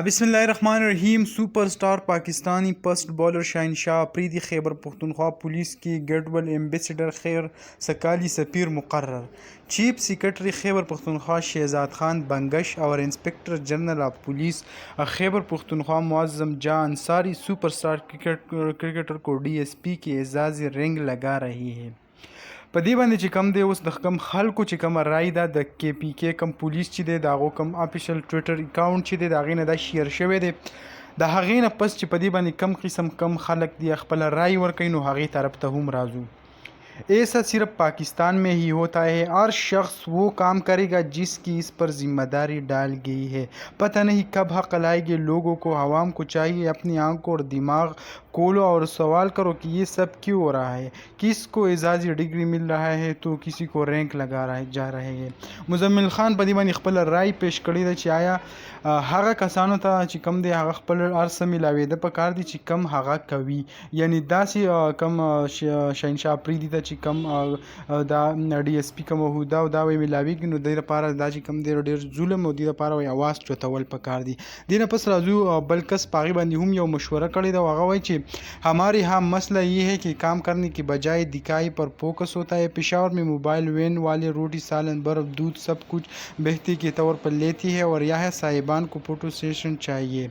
बिस्मिल्लाहिर्रहमानिर्रहीम। सुपरस्टार Pakistani fast bowler शहनशाह अफरीदी खैबर पख्तूनख्वा पुलिस की गडवल एम्बेसडर खैर सकाली सफीर मुकर्रर। चीफ सेक्रेटरी खैबर पख्तूनख्वा शहजाद खान बंगश और inspector general of police Khyber Pakhtunkhwa Muazzam Jah Ansari superstar cricketer को DSP की एजाज़ी रैंक लगा रही है। په دې باندې چې کم دی اوس د کم خلکو چې کومه رای ده د KPK کم پولیس چې دی د هغو کم اپیشل ټویټر اکاونټ چې دی د هغې نه دا شیر شوی دی د هغې نه پس چې په دې باندې کم قسم کم خلک دی خپل رای ورکوي نو هغې طرف ته هم راځو। ऐसा सिर्फ पाकिस्तान में ही होता है। हर शख्स वो काम करेगा जिसकी इस पर जिम्मेदारी डाल गई है। पता नहीं कब हक लाएंगे लोगों को। आवाम को चाहिए अपनी आंखों और दिमाग खोलो और सवाल करो कि ये सब क्यों हो रहा है। किसको एजाज़ी डिग्री मिल रहा है तो किसी को रैंक लगा जा रहे हैं। मुजम्मिल खान په دې باندې خپل رای پیش کړی دی چې آیا هغه کسانو ته چې کم دی هغه خپل ارسه ملاوېده په کار دي چې کم هغه کوي، یعنی داسې کم شهنشاه افریدي ته چې کم دا DSP کوم عهده او دا وایي ملاوېږي نو دې لپاره دا چې کم دی ډېر ظلم او دې لپاره وایي اواز چوتول په کار دي। دې نه پس راځو بل کس په هغې باندې هم یو مشوره کړې ده او هغه وایي چې हमारे यहाँ मसला ये है कि काम करने की बजाय दिखाई पर फोकस होता है। पेशावर में मोबाइल वैन वाले रोटी सालन बर्फ दूध सब कुछ बहती के तौर पर लेती है और यहाँ साहिबान को फोटो सेशन चाहिए।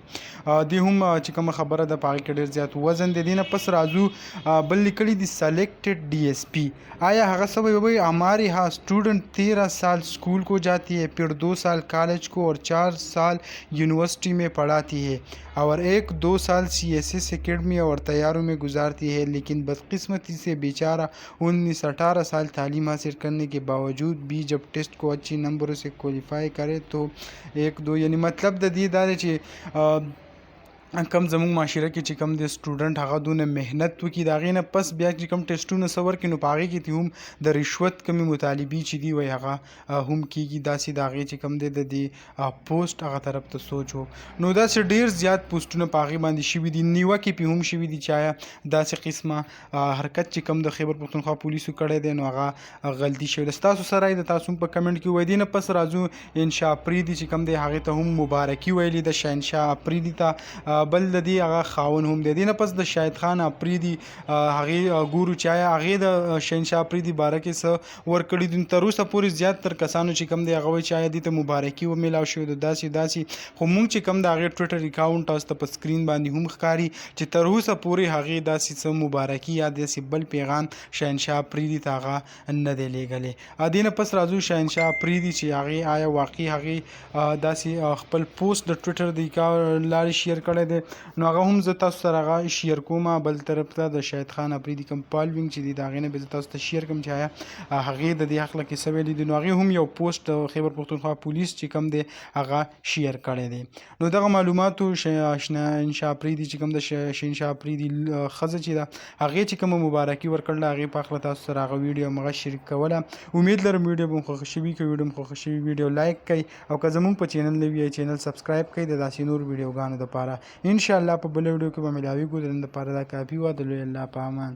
دی هم چې کومه خبره ده په هغې کې ډېر زیات وزن دی। دې نه پس راځو بل لیکلي دي سلیکټډ DSP آیا هغه څه وایي हमारे यहाँ स्टूडेंट 13 साल स्कूल को जाती है फिर 2 साल कॉलेज को और 4 साल यूनिवर्सिटी में पढ़ाती है और 1-2 साल CSS एकेडमी और तैयारों में गुजारती है, लेकिन बदकिस्मती से बेचारा 19-18 साल तालीम हासिल करने के बावजूद भी जब टेस्ट को अच्छी नंबरों से क्वालिफाई करे तो 1-2 यानी मतलब د دې دا دی چې کم زموږ معاشره کې چې کم د سټوډنټ هغه دونه محنت وکړي د هغې نه پس بیا چې کم ټیسټونه څه ورکړي نو په هغې کې هم د رشوت کمې مطالبې چې دي وایي هغه هم کېږي داسې د هغې چې کم دی د دې پوسټ هغه طرف ته سوچ و نو داسې ډېر زیات پوسټونه په هغې باندې شوي دي نیوکې پې هم شوي دي چې آیا داسې قسمه حرکت چې کم د خیبر پښتونخوا پولیسو کړی دی نو هغه غلطي شوې ده۔ ستاسو څه رایې ده تاسو هم په کمنټ کې ووایئ۔ دې نه پس راځو انشا افریدي چې کم دی هغې ته هم مبارکي ویلې ده شهنشاه افریدي ته بل د دې هغه خاون هم دی۔ دې نه پس د شاهد خان افریدي هغې ګورو چې آیا هغې د شهنشاه افریدي باره کې څه ورکړي دي تر اوسه پورې زیاتتر کسانو چې کم دی هغه وایي چې آیا دې ته مبارکي ومیلاو شوې ده داسې خو موږ چې کم د هغې ټویټر اکاونټ تاسو ته په سکرین باندې هم ښکاري چې تر اوسه پورې هغې داسې څه مبارکي یا داسې بل پیغام شهنشاه افریدي ته هغه نه دی لیږلی۔ دې نه پس راځو شهنشاه افریدي چې هغې آیا واقعي هغې داسې خپل پوسټ د ټویټر د لارې شیر کړی دی نو هغه هم زه تاسو سره هغه شیر کوم بل طرف ته د شاهد خان افریدي کوم فالوینګ چې دی د هغې نه به زه تاسو ته شیر کوم چې آیا هغې د دې هکله کې څه ویلي دي نو هغې هم یو پوسټ د خیبر پښتونخوا پولیس چې کوم دی هغه شیر کړی دی۔ نو دغه معلوماتو شهنشاه افریدي چې کوم د شهنشاه افریدي ښځه چې ده هغې چې کومه مبارکي ورکړله هغې په هکله تاسو سره هغه ویډیو همغه شریک کوله۔ امید لرم ویډیو به مو خوښه شوي که ویډیو مو خوښه شوي ویډیو لایک کړئ او که زموږ په چینل نوي یې چینل سبسکرایب کړئ د داسې نور ویډیوګانو دپاره انشاءالله په بله ویډیو کې به ملاویږو د نن دپاره دا کافي وه د لوی الله په امان۔